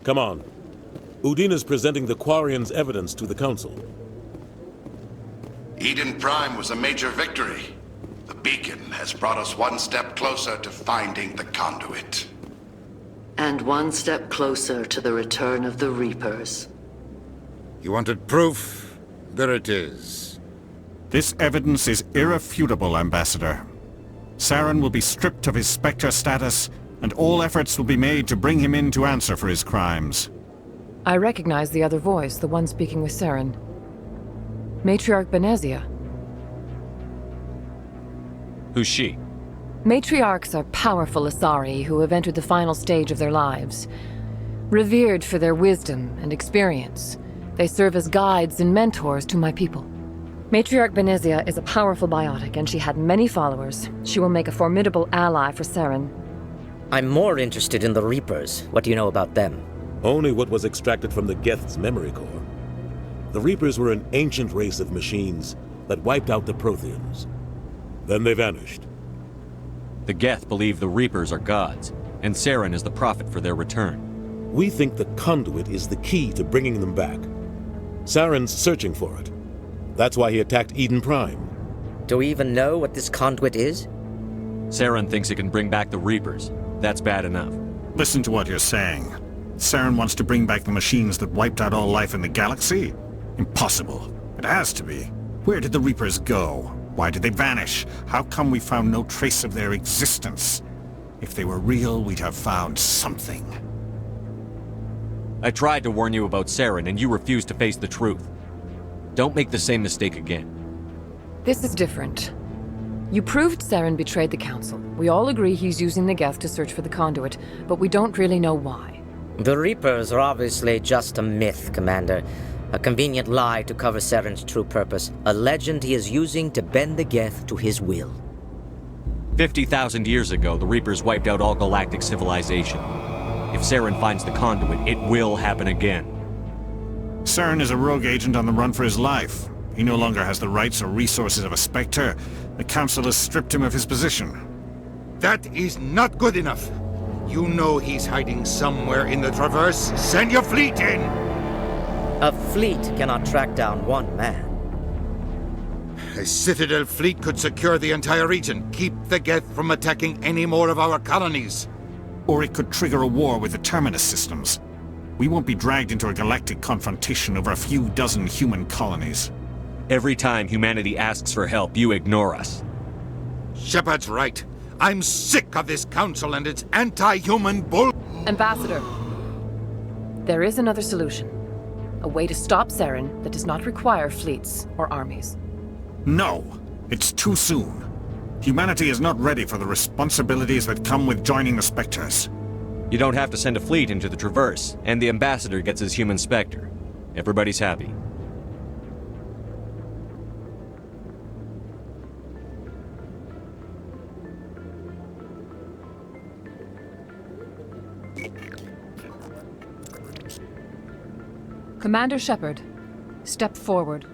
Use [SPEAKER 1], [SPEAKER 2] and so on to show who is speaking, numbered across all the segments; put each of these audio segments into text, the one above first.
[SPEAKER 1] Come on. Udina's presenting the Quarians' evidence to the Council.
[SPEAKER 2] Eden Prime was a major victory. The beacon has brought us one step closer to finding the conduit.
[SPEAKER 3] And one step closer to the return of the Reapers.
[SPEAKER 4] You wanted proof? There it is.
[SPEAKER 5] This evidence is irrefutable, Ambassador. Saren will be stripped of his Spectre status, and all efforts will be made to bring him in to answer for his crimes.
[SPEAKER 6] I recognize the other voice, the one speaking with Saren. Matriarch Benezia.
[SPEAKER 7] Who's she?
[SPEAKER 6] Matriarchs are powerful Asari who have entered the final stage of their lives. Revered for their wisdom and experience, they serve as guides and mentors to my people. Matriarch Benezia is a powerful biotic, and she had many followers. She will make a formidable ally for Saren.
[SPEAKER 8] I'm more interested in the Reapers. What do you know about them?
[SPEAKER 1] Only what was extracted from the Geth's memory core. The Reapers were an ancient race of machines that wiped out the Protheans. Then they vanished.
[SPEAKER 7] The Geth believe the Reapers are gods, and Saren is the prophet for their return.
[SPEAKER 1] We think the conduit is the key to bringing them back. Saren's searching for it. That's why he attacked Eden Prime.
[SPEAKER 8] Do we even know what this conduit is?
[SPEAKER 7] Saren thinks it can bring back the Reapers. That's bad enough.
[SPEAKER 5] Listen to what you're saying. Saren wants to bring back the machines that wiped out all life in the galaxy? Impossible. It has to be. Where did the Reapers go? Why did they vanish? How come we found no trace of their existence? If they were real, we'd have found something.
[SPEAKER 7] I tried to warn you about Saren, and you refused to face the truth. Don't make the same mistake again.
[SPEAKER 6] This is different. You proved Saren betrayed the Council. We all agree he's using the Geth to search for the conduit, but we don't really know why.
[SPEAKER 8] The Reapers are obviously just a myth, Commander. A convenient lie to cover Saren's true purpose. A legend he is using to bend the Geth to his will.
[SPEAKER 7] 50,000 years ago, the Reapers wiped out all galactic civilization. If Saren finds the conduit, it will happen again.
[SPEAKER 5] Saren is a rogue agent on the run for his life. He no longer has the rights or resources of a Spectre. The Council has stripped him of his position.
[SPEAKER 4] That is not good enough. You know he's hiding somewhere in the Traverse. Send your fleet in!
[SPEAKER 8] A fleet cannot track down one man.
[SPEAKER 4] A Citadel fleet could secure the entire region, keep the Geth from attacking any more of our colonies.
[SPEAKER 5] Or it could trigger a war with the Terminus systems. We won't be dragged into a galactic confrontation over a few dozen human colonies.
[SPEAKER 7] Every time humanity asks for help, you ignore us.
[SPEAKER 4] Shepard's right. I'm sick of this council and its anti-human bull...
[SPEAKER 6] Ambassador, there is another solution. A way to stop Saren that does not require fleets or armies.
[SPEAKER 5] No, it's too soon. Humanity is not ready for the responsibilities that come with joining the Spectres.
[SPEAKER 7] You don't have to send a fleet into the Traverse, and the Ambassador gets his human Spectre. Everybody's happy.
[SPEAKER 6] Commander Shepard, step forward.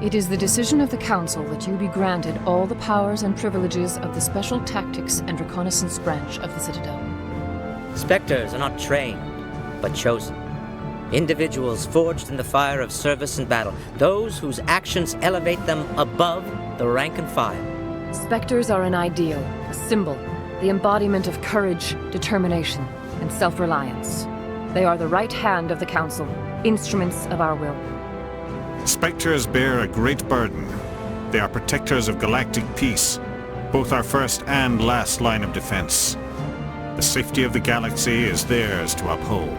[SPEAKER 6] It is the decision of the Council that you be granted all the powers and privileges of the Special Tactics and Reconnaissance Branch of the Citadel.
[SPEAKER 8] Spectres are not trained, but chosen. Individuals forged in the fire of service and battle. Those whose actions elevate them above the rank and file.
[SPEAKER 6] Spectres are an ideal, a symbol, the embodiment of courage, determination, and self-reliance. They are the right hand of the Council, instruments of our will.
[SPEAKER 5] Spectres bear a great burden. They are protectors of galactic peace, both our first and last line of defense. The safety of the galaxy is theirs to uphold.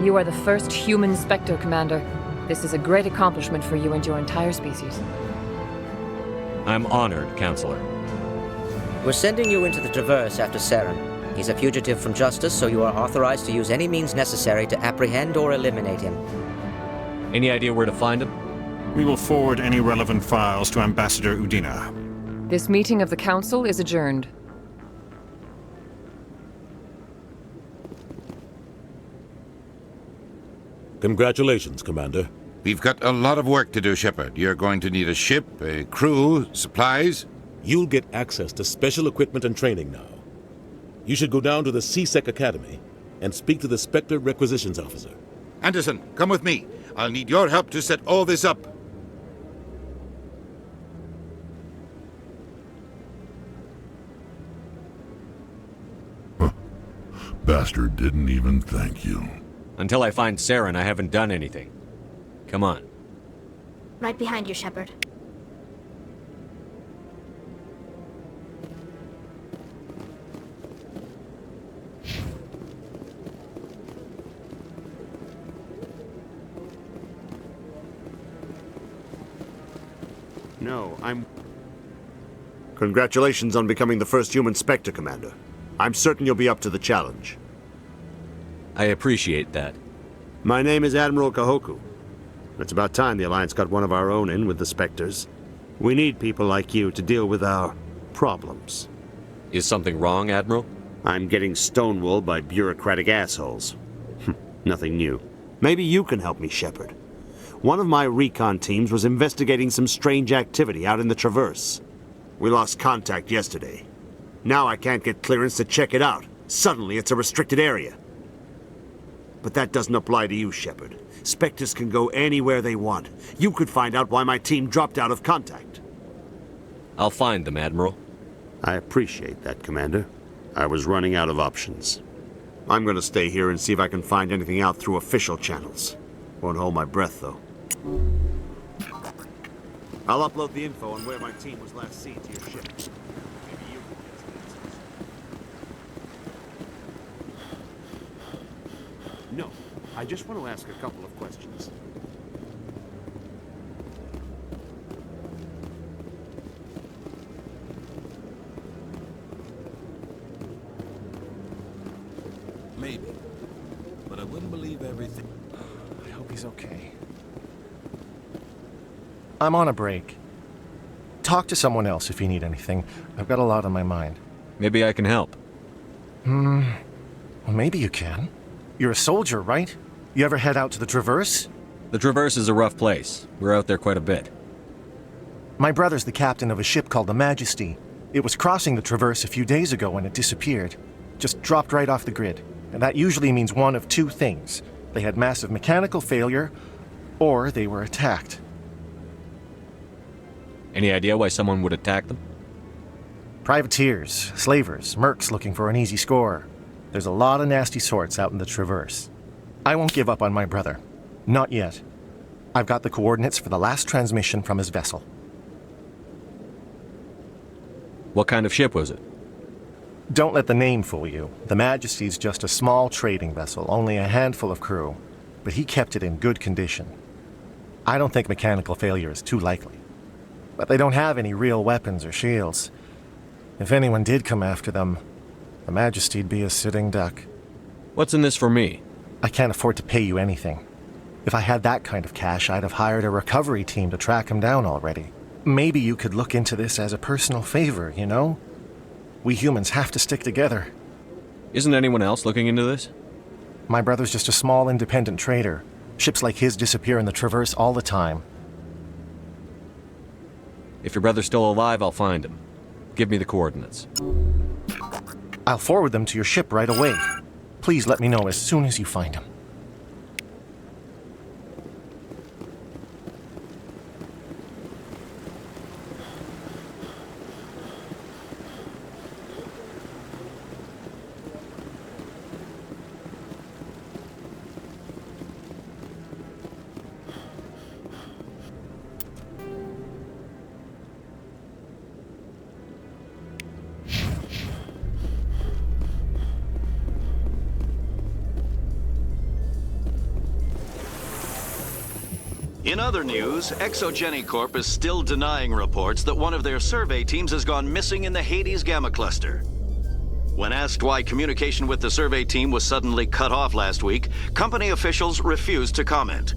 [SPEAKER 6] You are the first human Spectre, Commander. This is a great accomplishment for you and your entire species.
[SPEAKER 7] I'm honored, Counselor.
[SPEAKER 8] We're sending you into the Traverse after Saren. He's a fugitive from justice, so you are authorized to use any means necessary to apprehend or eliminate him.
[SPEAKER 7] Any idea where to find him?
[SPEAKER 5] We will forward any relevant files to Ambassador Udina.
[SPEAKER 6] This meeting of the Council is adjourned.
[SPEAKER 1] Congratulations, Commander.
[SPEAKER 4] We've got a lot of work to do, Shepard. You're going to need a ship, a crew, supplies.
[SPEAKER 1] You'll get access to special equipment and training now. You should go down to the C-Sec Academy and speak to the Spectre Requisitions Officer.
[SPEAKER 4] Anderson, come with me. I'll need your help to set all this up.
[SPEAKER 9] Bastard didn't even thank you.
[SPEAKER 7] Until I find Saren, I haven't done anything. Come on.
[SPEAKER 10] Right behind you, Shepard.
[SPEAKER 11] No, Congratulations on becoming the first human Spectre, Commander. I'm certain you'll be up to the challenge.
[SPEAKER 7] I appreciate that.
[SPEAKER 11] My name is Admiral Kahoku. It's about time the Alliance got one of our own in with the Spectres. We need people like you to deal with our problems.
[SPEAKER 7] Is something wrong, Admiral?
[SPEAKER 11] I'm getting stonewalled by bureaucratic assholes. Nothing new. Maybe you can help me, Shepard. One of my recon teams was investigating some strange activity out in the Traverse. We lost contact yesterday. Now I can't get clearance to check it out. Suddenly it's a restricted area. But that doesn't apply to you, Shepard. Spectres can go anywhere they want. You could find out why my team dropped out of contact.
[SPEAKER 7] I'll find them, Admiral.
[SPEAKER 11] I appreciate that, Commander. I was running out of options. I'm gonna stay here and see if I can find anything out through official channels. Won't hold my breath, though. I'll upload the info on where my team was last seen to your ship. Maybe you can get some answers. No, I just want to ask a couple of questions.
[SPEAKER 1] Maybe. But I wouldn't believe everything.
[SPEAKER 12] I hope he's okay. I'm on a break. Talk to someone else if you need anything. I've got a lot on my mind.
[SPEAKER 7] Maybe I can help.
[SPEAKER 12] Well, maybe you can. You're a soldier, right? You ever head out to the Traverse?
[SPEAKER 7] The Traverse is a rough place. We're out there quite a bit.
[SPEAKER 12] My brother's the captain of a ship called the Majesty. It was crossing the Traverse a few days ago when it disappeared. Just dropped right off the grid. And that usually means one of two things. They had massive mechanical failure, or they were attacked.
[SPEAKER 7] Any idea why someone would attack them?
[SPEAKER 12] Privateers, slavers, mercs looking for an easy score. There's a lot of nasty sorts out in the Traverse. I won't give up on my brother. Not yet. I've got the coordinates for the last transmission from his vessel.
[SPEAKER 7] What kind of ship was it?
[SPEAKER 12] Don't let the name fool you. The Majesty's just a small trading vessel, only a handful of crew. But he kept it in good condition. I don't think mechanical failure is too likely. But they don't have any real weapons or shields. If anyone did come after them, the Majesty'd be a sitting duck.
[SPEAKER 7] What's in this for me?
[SPEAKER 12] I can't afford to pay you anything. If I had that kind of cash, I'd have hired a recovery team to track him down already. Maybe you could look into this as a personal favor, you know? We humans have to stick together.
[SPEAKER 7] Isn't anyone else looking into this?
[SPEAKER 12] My brother's just a small independent trader. Ships like his disappear in the Traverse all the time.
[SPEAKER 7] If your brother's still alive, I'll find him. Give me the coordinates.
[SPEAKER 12] I'll forward them to your ship right away. Please let me know as soon as you find him.
[SPEAKER 13] In other news, Exogeny Corp is still denying reports that one of their survey teams has gone missing in the Hades Gamma Cluster. When asked why communication with the survey team was suddenly cut off last week, company officials refused to comment.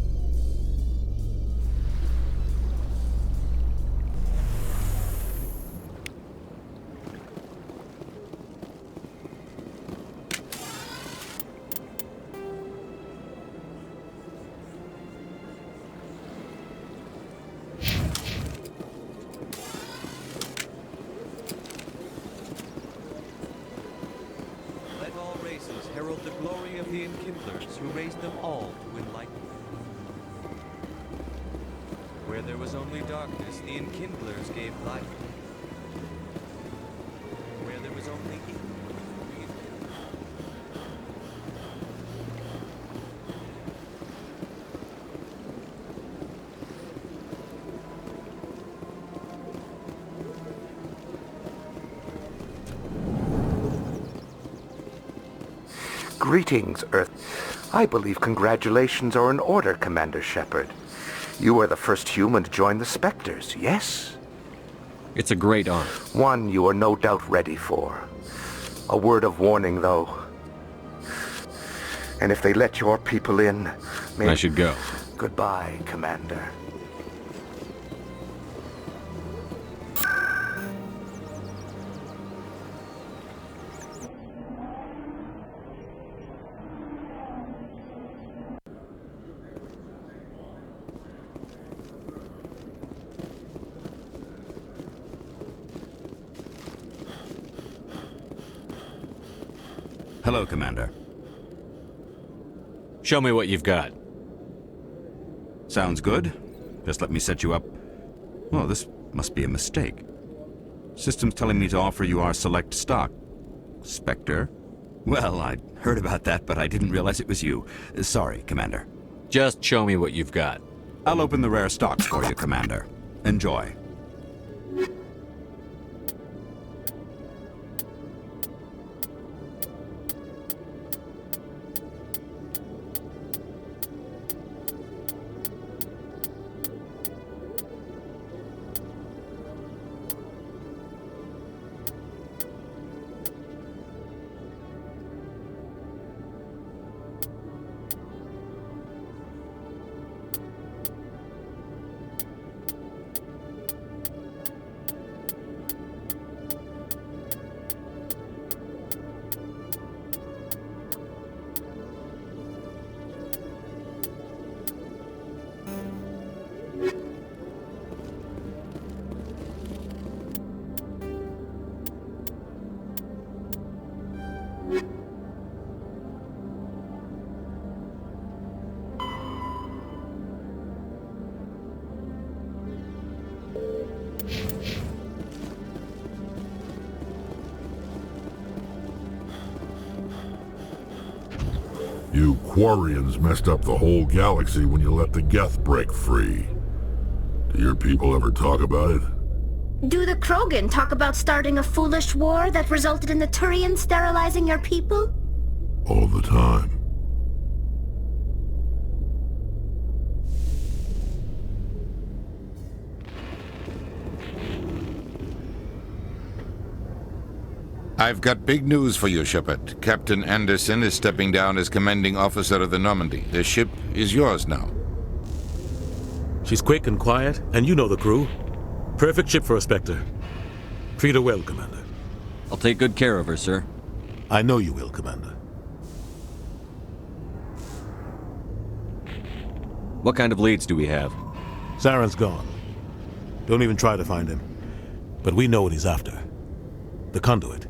[SPEAKER 7] the glory of the enkindlers who raised them all to enlightenment. Where there was only darkness, the enkindlers gave light. Where there was only
[SPEAKER 14] Greetings, Earth. I believe congratulations are in order, Commander Shepard. You are the first human to join the Spectres, yes?
[SPEAKER 7] It's a great honor.
[SPEAKER 14] One you are no doubt ready for. A word of warning, though. And if they let your people in,
[SPEAKER 7] I should go.
[SPEAKER 14] Goodbye, Commander.
[SPEAKER 15] Hello, Commander.
[SPEAKER 7] Show me what you've got.
[SPEAKER 15] Sounds good. Just let me set you up. Oh, this must be a mistake. System's telling me to offer you our select stock. Spectre? Well, I'd heard about that, but I didn't realize it was you. Sorry, Commander.
[SPEAKER 7] Just show me what you've got.
[SPEAKER 15] I'll open the rare stocks for you, Commander. Enjoy.
[SPEAKER 9] You Quarians messed up the whole galaxy when you let the Geth break free. Do your people ever talk about it?
[SPEAKER 10] Do the Krogan talk about starting a foolish war that resulted in the Turians sterilizing your people?
[SPEAKER 9] All the time.
[SPEAKER 4] I've got big news for you, Shepard. Captain Anderson is stepping down as commanding officer of the Normandy. The ship is yours now.
[SPEAKER 1] She's quick and quiet, and you know the crew. Perfect ship for a Spectre. Treat her well, Commander.
[SPEAKER 7] I'll take good care of her, sir.
[SPEAKER 1] I know you will, Commander.
[SPEAKER 7] What kind of leads do we have?
[SPEAKER 1] Saren's gone. Don't even try to find him. But we know what he's after. The conduit.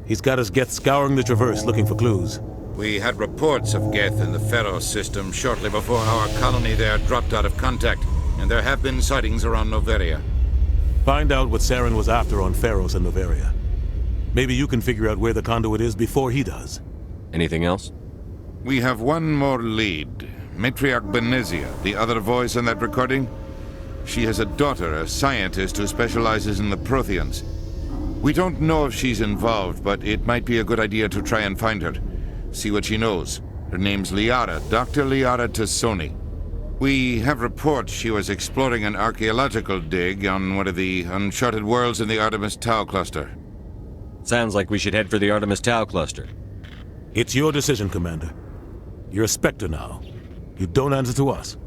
[SPEAKER 1] He's got his Geth scouring the Traverse looking for clues.
[SPEAKER 4] We had reports of Geth in the Pharos system shortly before our colony there dropped out of contact, and there have been sightings around Noveria.
[SPEAKER 1] Find out what Saren was after on Pharos and Noveria. Maybe you can figure out where the conduit is before he does.
[SPEAKER 7] Anything else?
[SPEAKER 4] We have one more lead. Matriarch Benezia, the other voice in that recording. She has a daughter, a scientist who specializes in the Protheans. We don't know if she's involved, but it might be a good idea to try and find her. See what she knows. Her name's Liara, Dr. Liara Tassoni. We have reports she was exploring an archaeological dig on one of the uncharted worlds in the Artemis Tau cluster.
[SPEAKER 7] Sounds like we should head for the Artemis Tau cluster.
[SPEAKER 1] It's your decision, Commander. You're a Spectre now. You don't answer to us.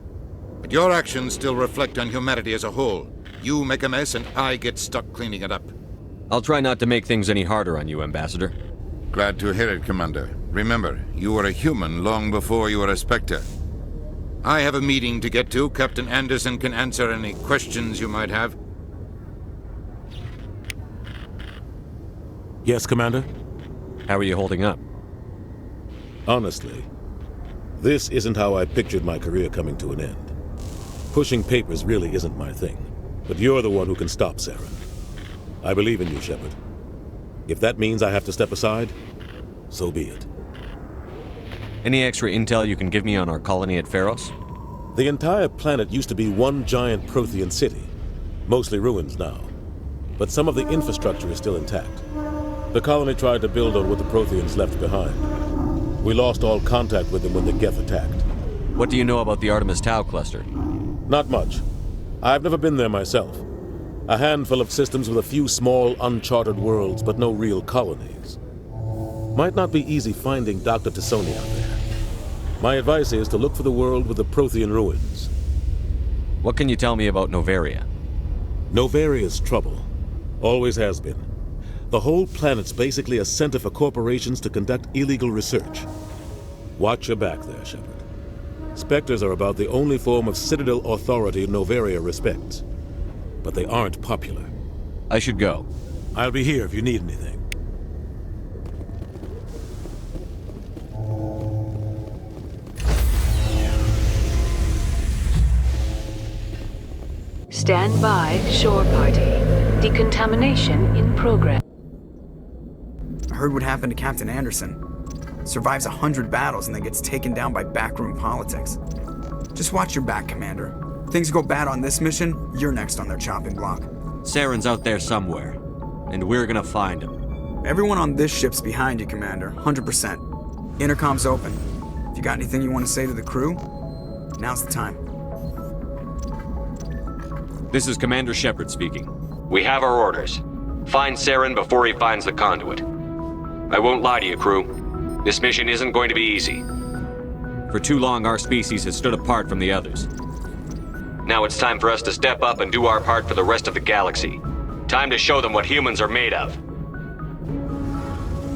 [SPEAKER 4] But your actions still reflect on humanity as a whole. You make a mess and I get stuck cleaning it up.
[SPEAKER 7] I'll try not to make things any harder on you, Ambassador.
[SPEAKER 4] Glad to hear it, Commander. Remember, you were a human long before you were a Spectre. I have a meeting to get to. Captain Anderson can answer any questions you might have.
[SPEAKER 1] Yes, Commander?
[SPEAKER 7] How are you holding up?
[SPEAKER 1] Honestly, this isn't how I pictured my career coming to an end. Pushing papers really isn't my thing, but you're the one who can stop Saren. I believe in you, Shepard. If that means I have to step aside, so be it.
[SPEAKER 7] Any extra intel you can give me on our colony at Pharos?
[SPEAKER 1] The entire planet used to be one giant Prothean city, mostly ruins now. But some of the infrastructure is still intact. The colony tried to build on what the Protheans left behind. We lost all contact with them when the Geth attacked.
[SPEAKER 7] What do you know about the Artemis Tau cluster?
[SPEAKER 1] Not much. I've never been there myself. A handful of systems with a few small, uncharted worlds, but no real colonies. Might not be easy finding Dr. T'Soni out there. My advice is to look for the world with the Prothean ruins.
[SPEAKER 7] What can you tell me about Novaria?
[SPEAKER 1] Novaria's trouble. Always has been. The whole planet's basically a center for corporations to conduct illegal research. Watch your back there, Shepard. Spectres are about the only form of Citadel authority Novaria respects. But they aren't popular.
[SPEAKER 7] I should go.
[SPEAKER 1] I'll be here if you need anything.
[SPEAKER 16] Stand by, shore party. Decontamination in progress.
[SPEAKER 17] I heard what happened to Captain Anderson. Survives 100 battles and then gets taken down by backroom politics. Just watch your back, Commander. Things go bad on this mission, you're next on their chopping block.
[SPEAKER 7] Saren's out there somewhere, and we're gonna find him.
[SPEAKER 17] Everyone on this ship's behind you, Commander, 100%. Intercom's open. If you got anything you want to say to the crew, now's the time.
[SPEAKER 7] This is Commander Shepard speaking.
[SPEAKER 18] We have our orders. Find Saren before he finds the conduit. I won't lie to you, crew. This mission isn't going to be easy.
[SPEAKER 7] For too long, our species has stood apart from the others.
[SPEAKER 18] Now it's time for us to step up and do our part for the rest of the galaxy. Time to show them what humans are made of.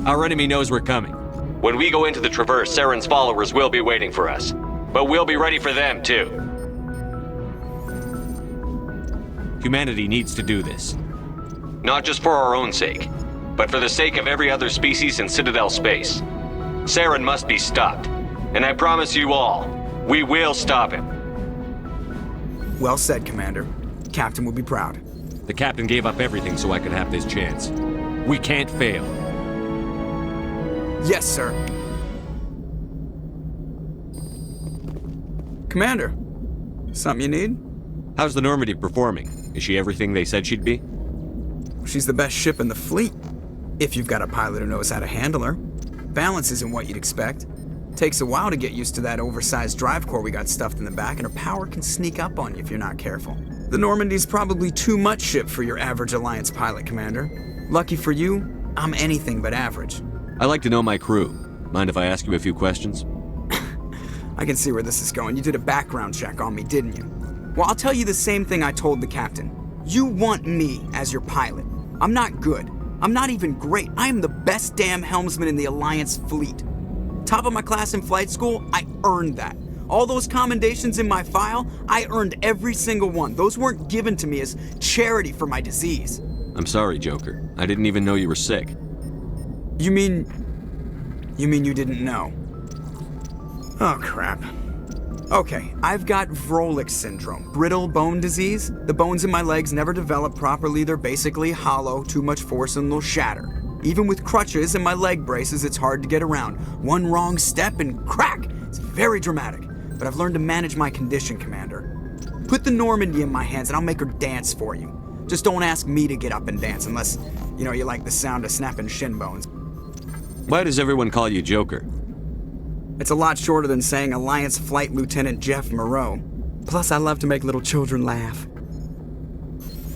[SPEAKER 7] Our enemy knows we're coming.
[SPEAKER 18] When we go into the Traverse, Saren's followers will be waiting for us. But we'll be ready for them, too.
[SPEAKER 7] Humanity needs to do this.
[SPEAKER 18] Not just for our own sake, but for the sake of every other species in Citadel space. Saren must be stopped. And I promise you all, we will stop him.
[SPEAKER 17] Well said, Commander. Captain will be proud.
[SPEAKER 7] The captain gave up everything so I could have this chance. We can't fail.
[SPEAKER 17] Yes, sir. Commander, something you need?
[SPEAKER 7] How's the Normandy performing? Is she everything they said she'd be?
[SPEAKER 17] She's the best ship in the fleet. If you've got a pilot who knows how to handle her. Balance isn't what you'd expect. Takes a while to get used to that oversized drive core we got stuffed in the back, and her power can sneak up on you if you're not careful. The Normandy's probably too much ship for your average Alliance pilot, Commander. Lucky for you, I'm anything but average.
[SPEAKER 7] I like to know my crew. Mind if I ask you a few questions?
[SPEAKER 17] I can see where this is going. You did a background check on me, didn't you? Well, I'll tell you the same thing I told the captain. You want me as your pilot. I'm not good. I'm not even great. I am the best damn helmsman in the Alliance fleet. Top of my class in flight school, I earned that. All those commendations in my file, I earned every single one. Those weren't given to me as charity for my disease.
[SPEAKER 7] I'm sorry, Joker. I didn't even know you were sick.
[SPEAKER 17] You mean you didn't know? Oh, crap. Okay, I've got Vrolik syndrome, brittle bone disease. The bones in my legs never develop properly. They're basically hollow, too much force and they'll shatter. Even with crutches and my leg braces, it's hard to get around. One wrong step and crack! It's very dramatic, but I've learned to manage my condition, Commander. Put the Normandy in my hands and I'll make her dance for you. Just don't ask me to get up and dance unless, you like the sound of snapping shin bones.
[SPEAKER 7] Why does everyone call you Joker?
[SPEAKER 17] It's a lot shorter than saying Alliance Flight Lieutenant Jeff Moreau. Plus, I love to make little children laugh.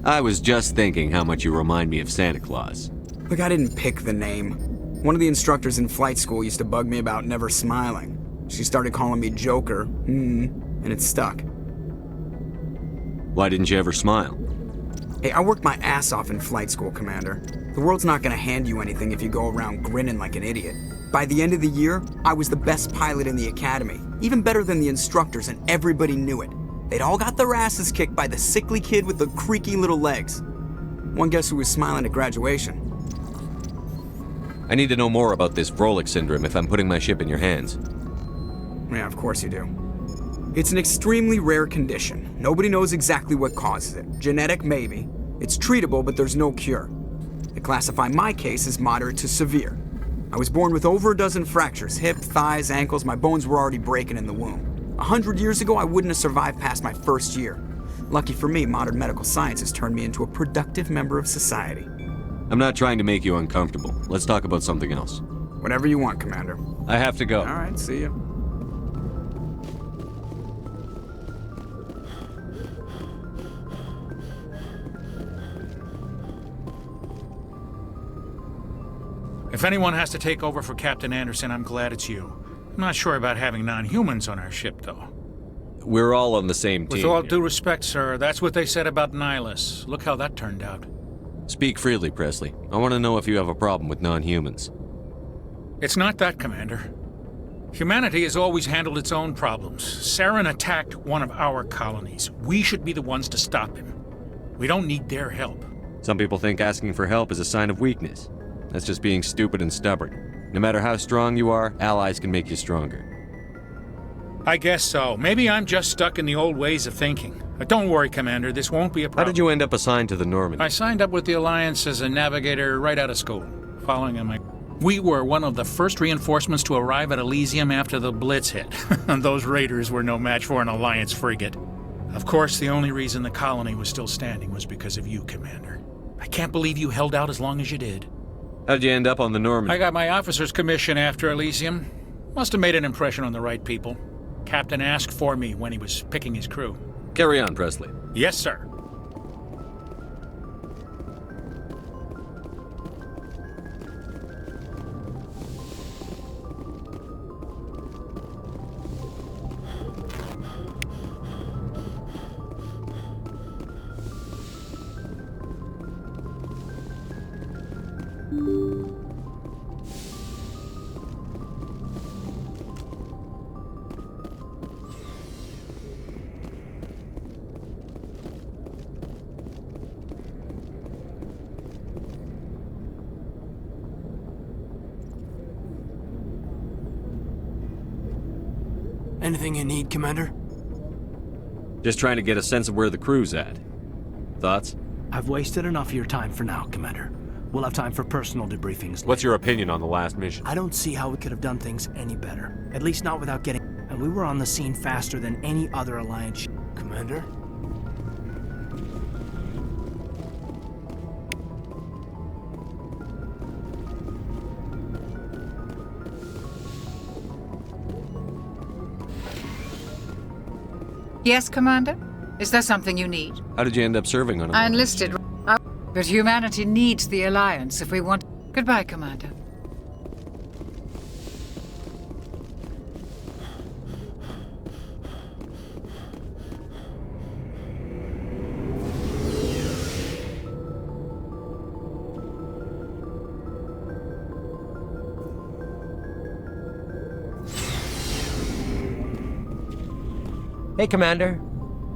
[SPEAKER 7] I was just thinking how much you remind me of Santa Claus.
[SPEAKER 17] Look, I didn't pick the name. One of the instructors in flight school used to bug me about never smiling. She started calling me Joker, and it stuck.
[SPEAKER 7] Why didn't you ever smile?
[SPEAKER 17] Hey, I worked my ass off in flight school, Commander. The world's not gonna hand you anything if you go around grinning like an idiot. By the end of the year, I was the best pilot in the academy, even better than the instructors, and everybody knew it. They'd all got their asses kicked by the sickly kid with the creaky little legs. One guess who was smiling at graduation?
[SPEAKER 7] I need to know more about this Vrolik syndrome if I'm putting my ship in your hands.
[SPEAKER 17] Yeah, of course you do. It's an extremely rare condition. Nobody knows exactly what causes it. Genetic, maybe. It's treatable, but there's no cure. They classify my case as moderate to severe. I was born with over a dozen fractures, hip, thighs, ankles. My bones were already breaking in the womb. 100 years ago, I wouldn't have survived past my first year. Lucky for me, modern medical science has turned me into a productive member of society.
[SPEAKER 7] I'm not trying to make you uncomfortable. Let's talk about something else.
[SPEAKER 17] Whatever you want, Commander.
[SPEAKER 7] I have to go.
[SPEAKER 17] All right, see you.
[SPEAKER 19] If anyone has to take over for Captain Anderson, I'm glad it's you. I'm not sure about having non-humans on our ship, though.
[SPEAKER 7] We're all on the same team.
[SPEAKER 19] With all due respect, sir, that's what they said about Nihilus. Look how that turned out.
[SPEAKER 7] Speak freely, Presley. I want to know if you have a problem with non-humans.
[SPEAKER 19] It's not that, Commander. Humanity has always handled its own problems. Saren attacked one of our colonies. We should be the ones to stop him. We don't need their help.
[SPEAKER 7] Some people think asking for help is a sign of weakness. That's just being stupid and stubborn. No matter how strong you are, allies can make you stronger.
[SPEAKER 19] I guess so. Maybe I'm just stuck in the old ways of thinking. But don't worry, Commander, this won't be a problem.
[SPEAKER 7] How did you end up assigned to the Normandy?
[SPEAKER 19] I signed up with the Alliance as a navigator right out of school, following in my... We were one of the first reinforcements to arrive at Elysium after the Blitz hit. Those raiders were no match for an Alliance frigate. Of course, the only reason the colony was still standing was because of you, Commander. I can't believe you held out as long as you did.
[SPEAKER 7] How'd you end up on the Normandy?
[SPEAKER 19] I got my officer's commission after Elysium. Must have made an impression on the right people. Captain asked for me when he was picking his crew.
[SPEAKER 7] Carry on, Presley.
[SPEAKER 19] Yes, sir.
[SPEAKER 20] Anything you need, Commander?
[SPEAKER 7] Just trying to get a sense of where the crew's at. Thoughts?
[SPEAKER 20] I've wasted enough of your time for now, Commander. We'll have time for personal debriefings.
[SPEAKER 7] What's your opinion on the last mission?
[SPEAKER 20] I don't see how we could have done things any better. At least not without getting... And we were on the scene faster than any other Alliance ship. Commander?
[SPEAKER 21] Yes, Commander? Is there something you need?
[SPEAKER 7] How did you end up serving on a...
[SPEAKER 21] I enlisted... But humanity needs the Alliance if we want... Goodbye, Commander.
[SPEAKER 22] Hey, Commander.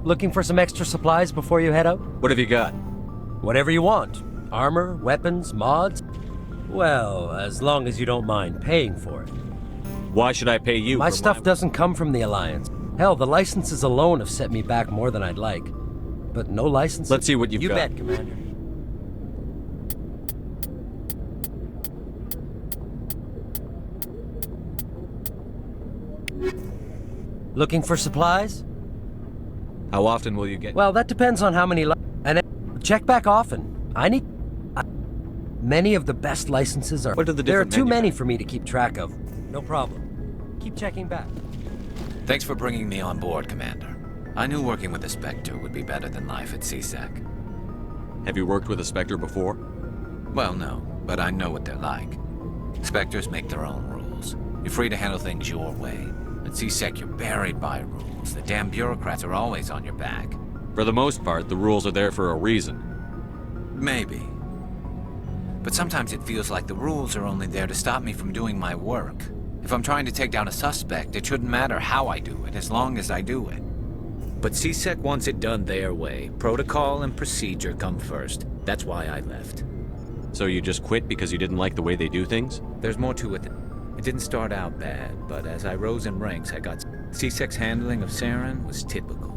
[SPEAKER 22] Looking for some extra supplies before you head out?
[SPEAKER 7] What have you got?
[SPEAKER 22] Whatever you want. Armor, weapons, mods. Well, as long as you don't mind paying for it.
[SPEAKER 7] Why should I pay you?
[SPEAKER 22] My stuff doesn't come from the Alliance. Hell, the licenses alone have set me back more than I'd like. But no licenses...
[SPEAKER 7] Let's see what you've got.
[SPEAKER 22] You bet, Commander. Looking for supplies?
[SPEAKER 7] How often will you get...
[SPEAKER 22] Well, that depends on how many... And check back often. I need... Many of the best licenses are...
[SPEAKER 7] What are the
[SPEAKER 22] There are
[SPEAKER 7] different
[SPEAKER 22] too many for me to keep track of. No problem. Keep checking back.
[SPEAKER 23] Thanks for bringing me on board, Commander. I knew working with a Spectre would be better than life at CSEC.
[SPEAKER 7] Have you worked with a Spectre before?
[SPEAKER 23] Well, no, but I know what they're like. Spectres make their own rules. You're free to handle things your way. At CSEC, you're buried by rules. The damn bureaucrats are always on your back.
[SPEAKER 7] For the most part, the rules are there for a reason.
[SPEAKER 23] Maybe. But sometimes it feels like the rules are only there to stop me from doing my work. If I'm trying to take down a suspect, it shouldn't matter how I do it, as long as I do it.
[SPEAKER 24] But CSEC wants it done their way. Protocol and procedure come first. That's why I left.
[SPEAKER 7] So you just quit because you didn't like the way they do things?
[SPEAKER 23] There's more to it. It didn't start out bad, but as I rose in ranks, I got... C-Sec's handling of Saren was typical.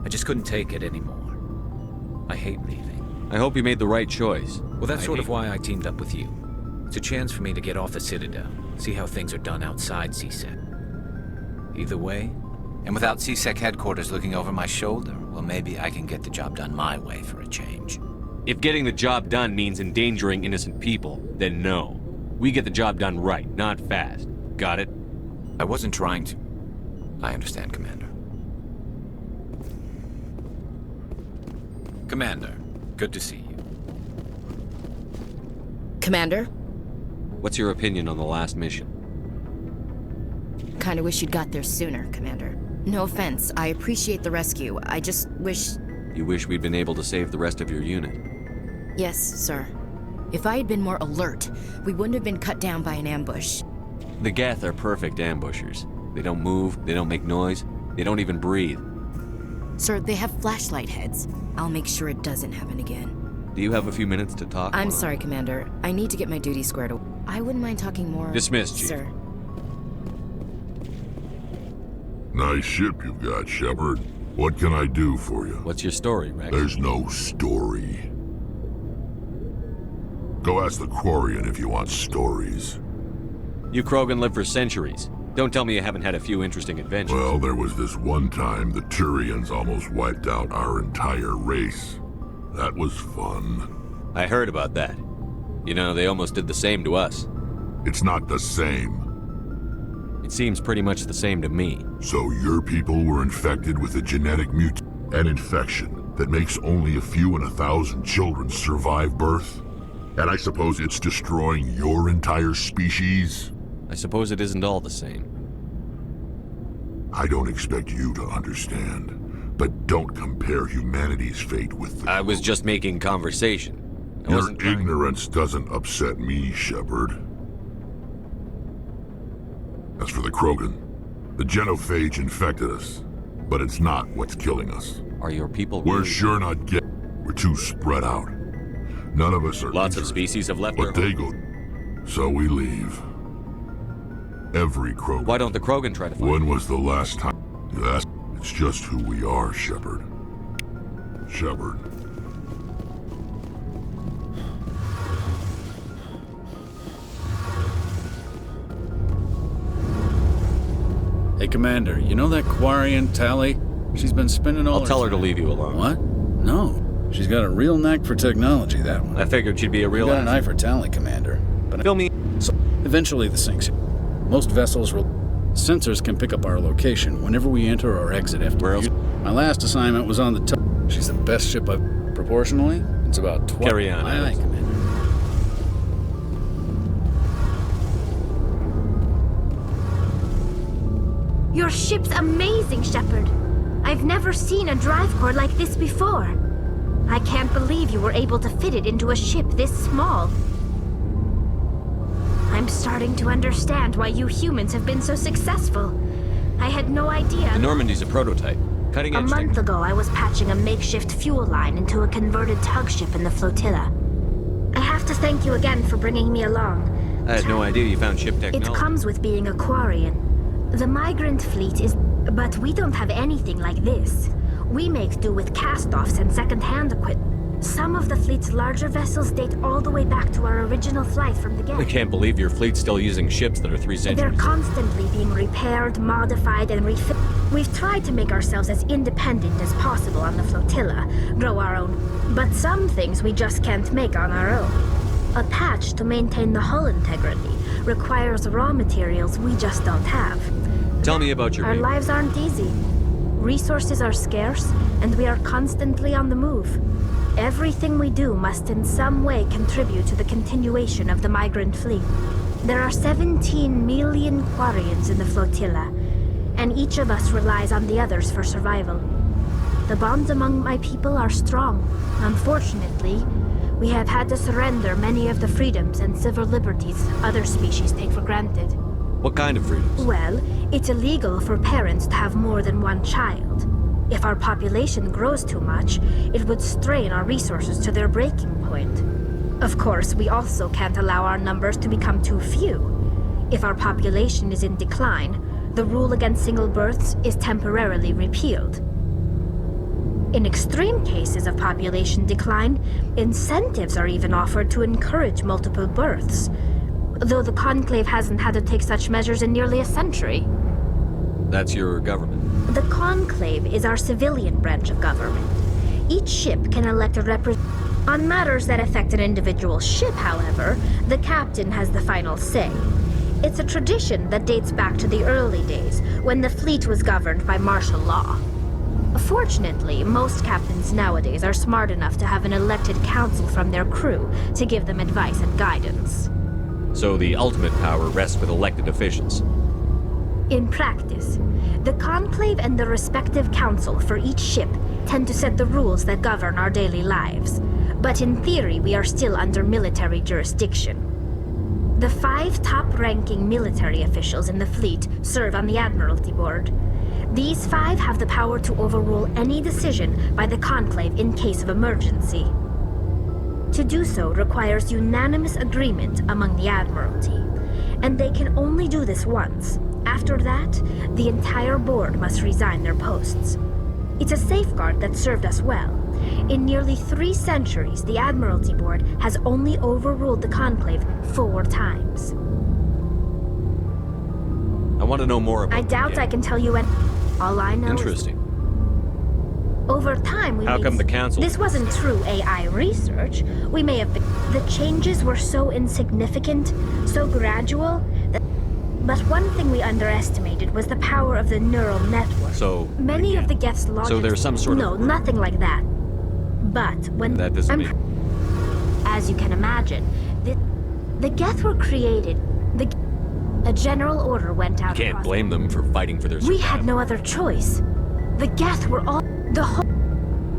[SPEAKER 23] I just couldn't take it anymore. I hate leaving.
[SPEAKER 7] I hope you made the right choice.
[SPEAKER 23] Well, that's sort of why I teamed up with you. It's a chance for me to get off the Citadel, see how things are done outside C-Sec. Either way, and without C-Sec headquarters looking over my shoulder, well, maybe I can get the job done my way for a change.
[SPEAKER 7] If getting the job done means endangering innocent people, then no. We get the job done right, not fast. Got it?
[SPEAKER 23] I wasn't trying to. I understand, Commander. Commander, good to see you.
[SPEAKER 2] Commander?
[SPEAKER 7] What's your opinion on the last mission?
[SPEAKER 2] Kinda wish you'd got there sooner, Commander. No offense, I appreciate the rescue. I just wish...
[SPEAKER 7] You wish we'd been able to save the rest of your unit?
[SPEAKER 2] Yes, sir. If I had been more alert, we wouldn't have been cut down by an ambush.
[SPEAKER 7] The Geth are perfect ambushers. They don't move, they don't make noise, they don't even breathe.
[SPEAKER 2] Sir, they have flashlight heads. I'll make sure it doesn't happen again.
[SPEAKER 7] Do you have a few minutes to talk?
[SPEAKER 2] I'm sorry, Commander. I need to get my duty squared away. I wouldn't mind talking more...
[SPEAKER 7] Dismissed, Chief.
[SPEAKER 2] Sir.
[SPEAKER 9] Nice ship you've got, Shepard. What can I do for you?
[SPEAKER 7] What's your story, Rex?
[SPEAKER 9] There's no story. Go ask the Quarian if you want stories.
[SPEAKER 7] You Krogan lived for centuries. Don't tell me you haven't had a few interesting adventures.
[SPEAKER 9] Well, there was this one time the Turians almost wiped out our entire race. That was fun.
[SPEAKER 7] I heard about that. You know, they almost did the same to us.
[SPEAKER 9] It's not the same.
[SPEAKER 7] It seems pretty much the same to me.
[SPEAKER 9] So your people were infected with a genetic an infection that makes only a few in 1,000 children survive birth? And I suppose it's destroying your entire species?
[SPEAKER 7] I suppose it isn't all the same.
[SPEAKER 9] I don't expect you to understand, but don't compare humanity's fate with the...
[SPEAKER 7] I was just making conversation.
[SPEAKER 9] Your ignorance doesn't upset me, Shepard. As for the Krogan, the genophage infected us, but it's not what's killing us.
[SPEAKER 7] Are your people
[SPEAKER 9] We're sure not We're too spread out. None of us are
[SPEAKER 7] Lots of species have left
[SPEAKER 9] but they go. So we leave. Every Krogan.
[SPEAKER 7] Why don't the Krogan try to find
[SPEAKER 9] When was the last time? It's just who we are, Shepard. Shepard.
[SPEAKER 3] Hey, Commander, you know that Quarian Tally? She's been spinning all
[SPEAKER 7] I'll tell her to leave you alone.
[SPEAKER 3] What? No. She's got a real knack for technology, that one.
[SPEAKER 7] I figured she'd be a real
[SPEAKER 3] got an eye for Tally, Commander. But
[SPEAKER 7] Fill me.
[SPEAKER 3] So, eventually the sinks. Most vessels will... Sensors can pick up our location whenever we enter or exit after...
[SPEAKER 7] Where else?
[SPEAKER 3] My last assignment was on the... She's the best ship I've... Proportionally, it's about 12...
[SPEAKER 7] Carry on,
[SPEAKER 3] Aye, Commander.
[SPEAKER 10] Your ship's amazing, Shepard. I've never seen a drive core like this before. I can't believe you were able to fit it into a ship this small. I'm starting to understand why you humans have been so successful. I had no idea.
[SPEAKER 7] The Normandy's a prototype. Cutting edge.
[SPEAKER 10] A month ago, I was patching a makeshift fuel line into a converted tug ship in the flotilla. I have to thank you again for bringing me along.
[SPEAKER 7] I had no idea you found ship technology.
[SPEAKER 10] It comes with being a Quarian. The migrant fleet is... But we don't have anything like this. We make do with cast-offs and second-hand equipment. Some of the fleet's larger vessels date all the way back to our original flight from the get.
[SPEAKER 7] I can't believe your fleet's still using ships that are 3 centuries.
[SPEAKER 10] They're constantly being repaired, modified, and refit. We've tried to make ourselves as independent as possible on the flotilla, grow our own. But some things we just can't make on our own. A patch to maintain the hull integrity requires raw materials we just don't have.
[SPEAKER 7] Tell me about your
[SPEAKER 10] Our
[SPEAKER 7] people.
[SPEAKER 10] lives aren't easy. Resources are scarce, and we are constantly on the move. Everything we do must in some way contribute to the continuation of the migrant fleet. There are 17 million Quarians in the flotilla, and each of us relies on the others for survival. The bonds among my people are strong. Unfortunately, we have had to surrender many of the freedoms and civil liberties other species take for granted.
[SPEAKER 7] What kind of freedoms?
[SPEAKER 10] Well, it's illegal for parents to have more than one child. If our population grows too much, it would strain our resources to their breaking point. Of course, we also can't allow our numbers to become too few. If our population is in decline, the rule against single births is temporarily repealed. In extreme cases of population decline, incentives are even offered to encourage multiple births, though the Conclave hasn't had to take such measures in nearly a century.
[SPEAKER 7] That's your government.
[SPEAKER 10] The Conclave is our civilian branch of government. Each ship can elect a representative. On matters that affect an individual ship, however, the captain has the final say. It's a tradition that dates back to the early days, when the fleet was governed by martial law. Fortunately, most captains nowadays are smart enough to have an elected council from their crew to give them advice and guidance.
[SPEAKER 7] So the ultimate power rests with elected officials.
[SPEAKER 10] In practice, the Conclave and the respective council for each ship tend to set the rules that govern our daily lives. But in theory, we are still under military jurisdiction. The 5 top-ranking military officials in the fleet serve on the Admiralty Board. These 5 have the power to overrule any decision by the Conclave in case of emergency. To do so requires unanimous agreement among the Admiralty, and they can only do this once. After that, the entire board must resign their posts. It's a safeguard that served us well. In nearly 3 centuries, the Admiralty Board has only overruled the Conclave 4 times.
[SPEAKER 7] I want to know more about
[SPEAKER 10] I doubt I can tell you any. All I know
[SPEAKER 7] Interesting.
[SPEAKER 10] is over time we
[SPEAKER 7] How
[SPEAKER 10] made
[SPEAKER 7] come the council...
[SPEAKER 10] This wasn't true AI research. We may have been... The changes were so insignificant, so gradual, that... But one thing we underestimated was the power of the neural network.
[SPEAKER 7] So...
[SPEAKER 10] Many of the Geth's logic...
[SPEAKER 7] So there's some sort of...
[SPEAKER 10] No, nothing like that. But when...
[SPEAKER 7] That doesn't mean...
[SPEAKER 10] As you can imagine, the Geth were created... A general order went out.
[SPEAKER 7] You can't blame them for fighting for their survival.
[SPEAKER 10] We had no other choice. The Geth were all... The whole...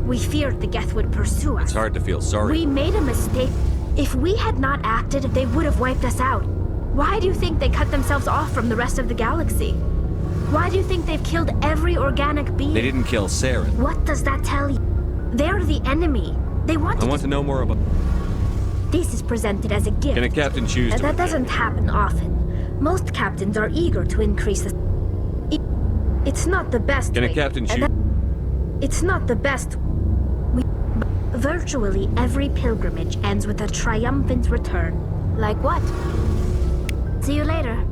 [SPEAKER 10] We feared the Geth would pursue us.
[SPEAKER 7] It's hard to feel sorry.
[SPEAKER 10] We made a mistake. If we had not acted, they would have wiped us out. Why do you think they cut themselves off from the rest of the galaxy? Why do you think they've killed every organic being?
[SPEAKER 7] They didn't kill Saren.
[SPEAKER 10] What does that tell you? They're the enemy. They want
[SPEAKER 7] I want to know more about...
[SPEAKER 10] This is presented as a gift.
[SPEAKER 7] Can a captain choose to...
[SPEAKER 10] That doesn't happen often. Most captains are eager to increase the... It's not the best
[SPEAKER 7] Can
[SPEAKER 10] way.
[SPEAKER 7] a captain choose...
[SPEAKER 10] It's not the best... Virtually every pilgrimage ends with a triumphant return. Like what? See you later.